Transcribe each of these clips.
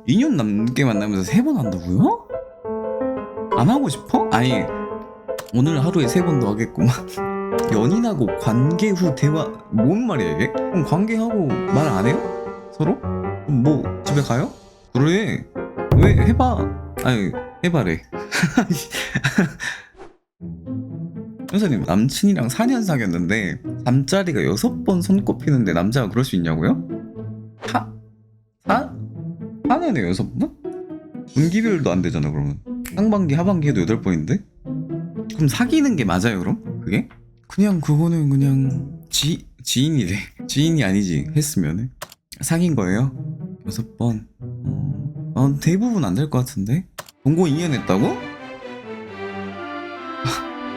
2년 넘게 만나면서 3번 한다고요? 안 하고 싶어? 아니 오늘 하루에 3번 더 하겠구만. 연인하고 관계 후 대화 뭔 말이야 이게? 그럼 관계하고 말 안 해요? 서로? 그럼 뭐 집에 가요? 그래 왜 해봐. 아니 해봐래. 현사님 남친이랑 4년 사귀었는데 잠자리가 6번 손꼽히는데 남자가 그럴 수 있냐고요? 4년에 6번? 분기별도 안 되잖아 그러면. 상반기 하반기 해도 8번인데? 그럼 사귀는 게 맞아요 그럼? 그게? 그냥 그거는 그냥 지인이래. 지인이 아니지 했으면은 사귄 거예요? 6번. 대부분 안 될 것 같은데? 동거 2년 했다고?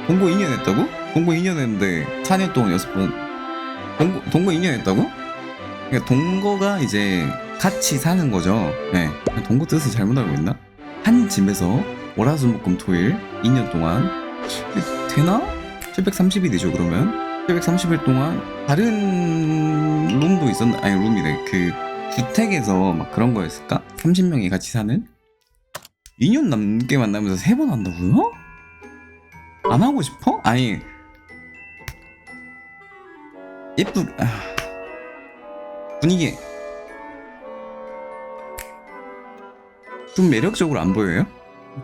동거 2년 했다고? 동거 2년 했는데 4년 동안 6번. 동거 2년 했다고? 그러니까 동거가 이제 같이 사는 거죠. 네. 동거 뜻을 잘못 알고 있나? 한 집에서 월화수목금토일 2년 동안 되나? 730일이죠 그러면. 730일 동안 다른 룸도 있었나? 아니 룸이래. 그 주택에서 막 그런 거였을까? 30명이 같이 사는? 2년 넘게 만나면서 3번 한다고요? 안 하고 싶어? 아니 분위기 좀 매력적으로 안 보여요?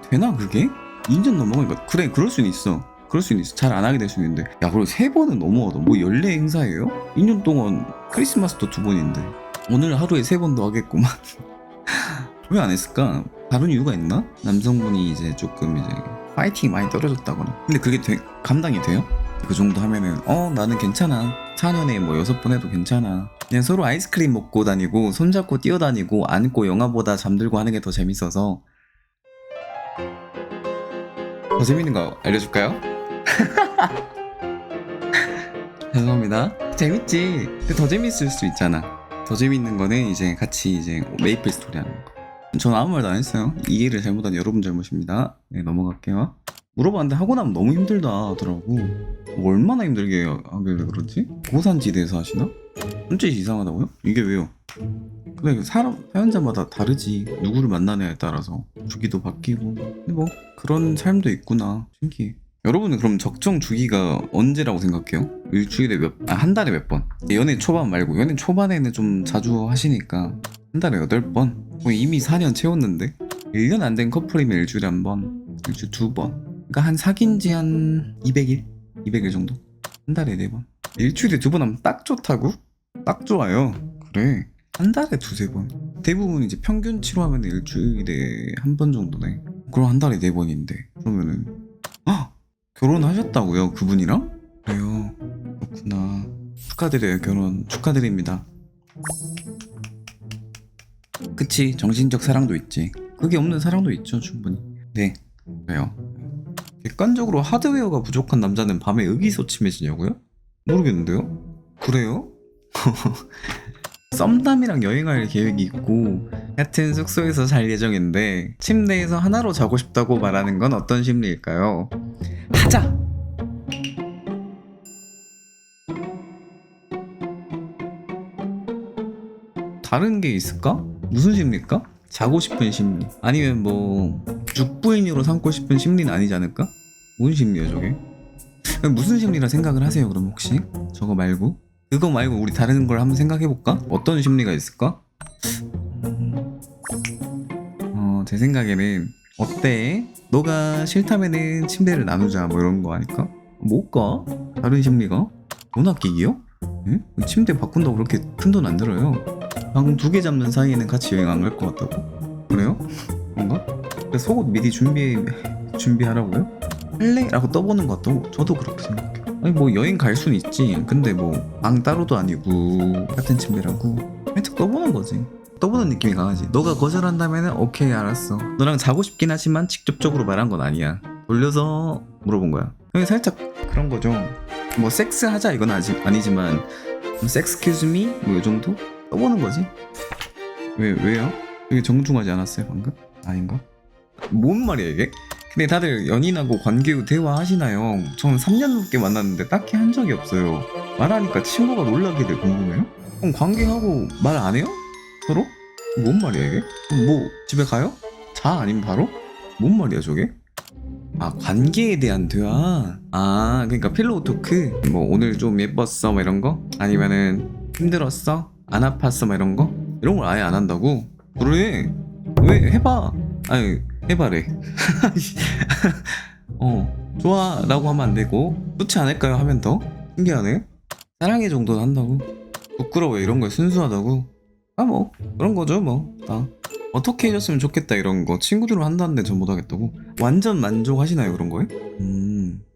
되나 그게? 2년 넘어가니까 그래 그럴 수는 있어. 그럴 수는 있어. 잘 안 하게 될 수는 있는데 야 그리고 3번은 너무하다. 뭐 연례 행사예요? 2년 동안 크리스마스도 2번인데 오늘 하루에 3번 더 하겠구만. 왜 안 했을까? 다른 이유가 있나? 남성분이 이제 조금 이제 파이팅이 많이 떨어졌다거나. 근데 그게 감당이 돼요? 그 정도 하면은 나는 괜찮아. 4년에 뭐 6번 해도 괜찮아. 그냥 서로 아이스크림 먹고 다니고 손잡고 뛰어다니고 안고 영화보다 잠들고 하는 게 더 재밌어서. 더 재밌는 거 알려줄까요? 죄송합니다. 재밌지. 근데 더 재밌을 수 있잖아. 더 재밌는 거는 이제 같이 이제 메이플 스토리 하는 거. 전 아무 말도 안 했어요. 이해를 잘못한 여러분 잘못입니다. 네, 넘어갈게요. 물어봤는데 하고 나면 너무 힘들다 하더라고. 뭐 얼마나 힘들게 하길래 그러지? 고산지대에서 하시나? 솔직히 이상하다고요? 이게 왜요? 그래 사람 사연자마다 다르지. 누구를 만나냐에 따라서 주기도 바뀌고. 근데 뭐 그런 삶도 있구나. 신기해. 여러분은 그럼 적정 주기가 언제라고 생각해요? 일주일에 한 달에 몇 번? 연애 초반 말고 연애 초반에는 좀 자주 하시니까 한 달에 8번? 이미 4년 채웠는데 1년 안 된 커플이면 일주일에 한 번, 일주일에 2번. 그러니까 한 사귄 지 한 200일? 200일 정도? 한 달에 4번. 일주일에 2번 하면 딱 좋다고? 딱 좋아요. 그래. 한 달에 2-3번. 대부분 이제 평균치로 하면 일주일에 한 번 정도네. 그럼 한 달에 4번인데. 그러면은 결혼하셨다고요? 그분이랑? 그래요. 그렇구나. 축하드려요. 결혼 축하드립니다. 그치. 정신적 사랑도 있지. 그게 없는 사랑도 있죠. 충분히. 네. 그래요. 객관적으로 하드웨어가 부족한 남자는 밤에 의기소침해지냐고요? 모르겠는데요? 그래요? 썸남이랑 여행할 계획이 있고 같은 숙소에서 잘 예정인데 침대에서 하나로 자고 싶다고 말하는 건 어떤 심리일까요? 하자! 다른 게 있을까? 무슨 심리일까? 자고 싶은 심리 아니면 뭐 죽부인으로 삼고 싶은 심리는 아니지 않을까? 뭔 심리야 저게? 무슨 심리라 생각을 하세요 그럼 혹시? 저거 말고? 그거 말고 우리 다른 걸 한번 생각해볼까? 어떤 심리가 있을까? 제 생각에는 어때? 너가 싫다면은 침대를 나누자 뭐 이런 거 아닐까? 뭘까? 다른 심리가? 돈 아끼기요? 응? 침대 바꾼다고 그렇게 큰 돈 안 들어요. 방 2개 잡는 사이에는 같이 여행 안 갈 것 같다고? 그래요? 그런가? 그래서 속옷 미리 준비하라고요? 할래? 라고 떠보는 것 같다고? 저도 그렇게 생각해요. 아니 뭐 여행 갈 순 있지. 근데 뭐 방 따로도 아니고 같은 침대라고 살짝 떠보는 거지. 떠보는 느낌이 강하지. 너가 거절한다면은 오케이 알았어. 너랑 자고 싶긴 하지만 직접적으로 말한 건 아니야. 돌려서 물어본 거야. 형이 살짝 그런 거죠. 뭐 섹스 하자 이건 아니지만 섹스 큐즈 미? 뭐 요 정도? 떠보는 거지. 왜요? 이게 정중하지 않았어요 방금? 아닌가? 뭔 말이야 이게? 근데 다들 연인하고 관계 후 대화하시나요? 저는 3년 넘게 만났는데 딱히 한 적이 없어요. 말하니까 친구가 놀라게 돼 궁금해요? 그럼 관계하고 말 안 해요? 서로? 뭔 말이야 이게? 뭐 집에 가요? 자 아니면 바로? 뭔 말이야 저게? 아 관계에 대한 대화. 아 그러니까 필로우 토크. 뭐 오늘 좀 예뻤어 뭐 이런 거? 아니면은 힘들었어? 안 아팠어 뭐 이런 거? 이런 걸 아예 안 한다고? 그래 왜 해봐. 아니 해봐래. 좋아 라고 하면 안 되고 좋지 않을까요 하면 더 신기하네. 사랑해 정도는 한다고. 부끄러워 이런 거에 순수하다고. 아 뭐 그런 거죠 뭐. 아 어떻게 해줬으면 좋겠다 이런 거 친구들은 한다는데 전 못하겠다고. 완전 만족하시나요 그런 거에?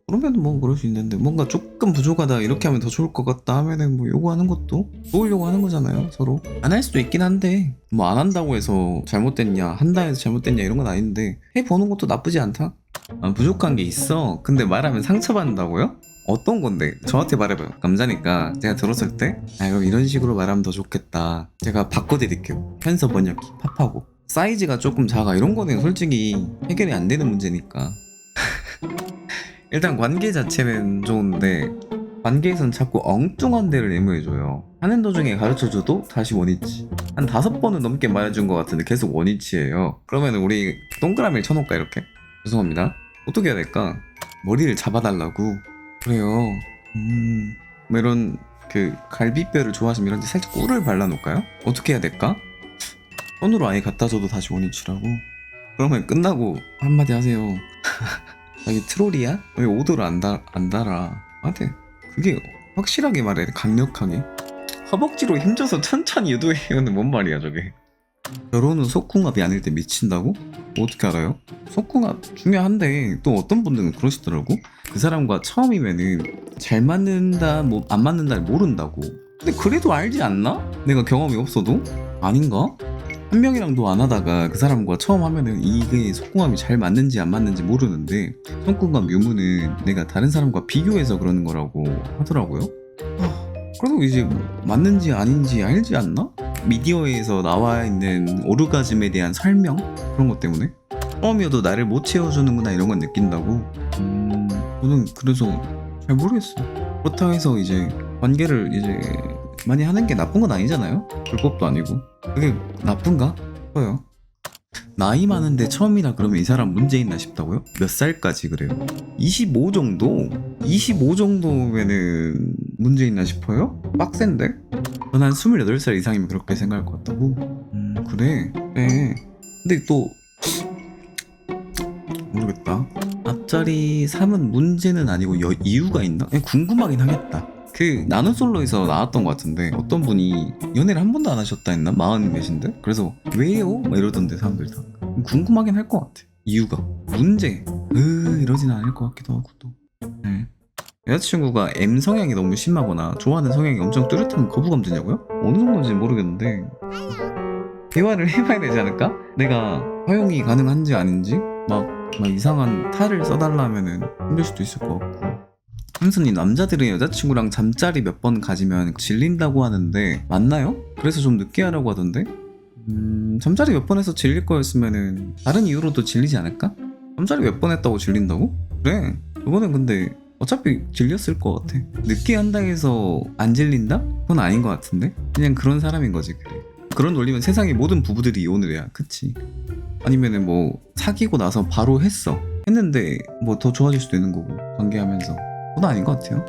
그러면 뭐 그럴 수 있는데 뭔가 조금 부족하다 이렇게 하면 더 좋을 것 같다 하면은 뭐 요구하는 것도 좋으려고 하는 거잖아요 서로. 안 할 수도 있긴 한데 뭐 안 한다고 해서 잘못됐냐 한다 해서 잘못됐냐 이런 건 아닌데 해보는 것도 나쁘지 않다. 아, 부족한 게 있어 근데 말하면 상처받는다고요? 어떤 건데? 저한테 말해봐요. 남자니까 제가 들었을 때 아 그럼 이런 식으로 말하면 더 좋겠다. 제가 바꿔드릴게요. 현서 번역기 팝하고 사이즈가 조금 작아 이런 거는 솔직히 해결이 안 되는 문제니까. 일단 관계 자체는 좋은데 관계에선 자꾸 엉뚱한 데를 애무해줘요. 하는 도중에 가르쳐줘도 다시 원위치. 한 5번은 넘게 말해준 것 같은데 계속 원위치예요. 그러면 우리 동그라미를 쳐놓을까 이렇게? 죄송합니다. 어떻게 해야 될까? 머리를 잡아달라고. 그래요. 뭐 이런 그 갈비뼈를 좋아하시면 이런 데 살짝 꿀을 발라놓을까요? 어떻게 해야 될까? 손으로 아예 갖다 줘도 다시 원위치라고. 그러면 끝나고 한마디 하세요. 여기 트롤이야? 왜 오도를 안 달아? 맞아. 그게 확실하게 말해. 강력하게. 허벅지로 힘줘서 천천히 유도해요는 뭔 말이야 저게. 결혼은 속궁합이 아닐 때 미친다고? 어떻게 알아요? 속궁합 중요한데 또 어떤 분들은 그러시더라고. 그 사람과 처음이면은 잘 맞는다 뭐 안 맞는다를 모른다고. 근데 그래도 알지 않나? 내가 경험이 없어도? 아닌가? 한 명이랑도 안 하다가 그 사람과 처음 하면은 이게 속궁합이 잘 맞는지 안 맞는지 모르는데 속궁합 유무는 내가 다른 사람과 비교해서 그러는 거라고 하더라고요. 그래도 이제 맞는지 아닌지 알지 않나? 미디어에서 나와 있는 오르가즘에 대한 설명? 그런 것 때문에 처음이어도 나를 못 채워주는구나 이런 건 느낀다고. 저는 그래서 잘 모르겠어요. 그렇다고 해서 이제 관계를 이제 많이 하는 게 나쁜 건 아니잖아요. 불법도 아니고. 그게 나쁜가? 싶어요. 나이 많은데 처음이라 그러면 이 사람 문제 있나 싶다고요? 몇 살까지 그래요? 25 정도? 25 정도면은 문제 있나 싶어요? 빡센데? 전 한 28살 이상이면 그렇게 생각할 것 같다고? 그래. 네. 근데 또 모르겠다. 앞자리 3은 문제는 아니고 이유가 있나? 그냥 궁금하긴 하겠다. 그 나눔솔로에서 나왔던 것 같은데 어떤 분이 연애를 한 번도 안 하셨다 했나? 40 몇인데? 그래서 왜요? 막 이러던데 사람들 다. 궁금하긴 할 것 같아. 이유가. 문제. 이러진 않을 것 같기도 하고 또. 네. 여자친구가 M 성향이 너무 심하거나 좋아하는 성향이 엄청 뚜렷한 거부감 드냐고요? 어느 정도인지 모르겠는데 대화를 해봐야 되지 않을까? 내가 허용이 가능한지 아닌지 막 이상한 탈을 써달라 하면은 힘들 수도 있을 것 같고. 함수님 남자들은 여자친구랑 잠자리 몇 번 가지면 질린다고 하는데 맞나요? 그래서 좀 늦게 하라고 하던데. 잠자리 몇 번 해서 질릴 거였으면은 다른 이유로도 질리지 않을까? 잠자리 몇 번 했다고 질린다고? 그래 그거는 근데 어차피 질렸을 것 같아. 늦게 한다 해서 안 질린다? 그건 아닌 것 같은데? 그냥 그런 사람인 거지. 그래. 그런 논리면 세상의 모든 부부들이 이혼을 해야 그치? 아니면은 뭐 사귀고 나서 바로 했는데 뭐 더 좋아질 수도 있는 거고 관계하면서. 그건 아닌 것 같아요.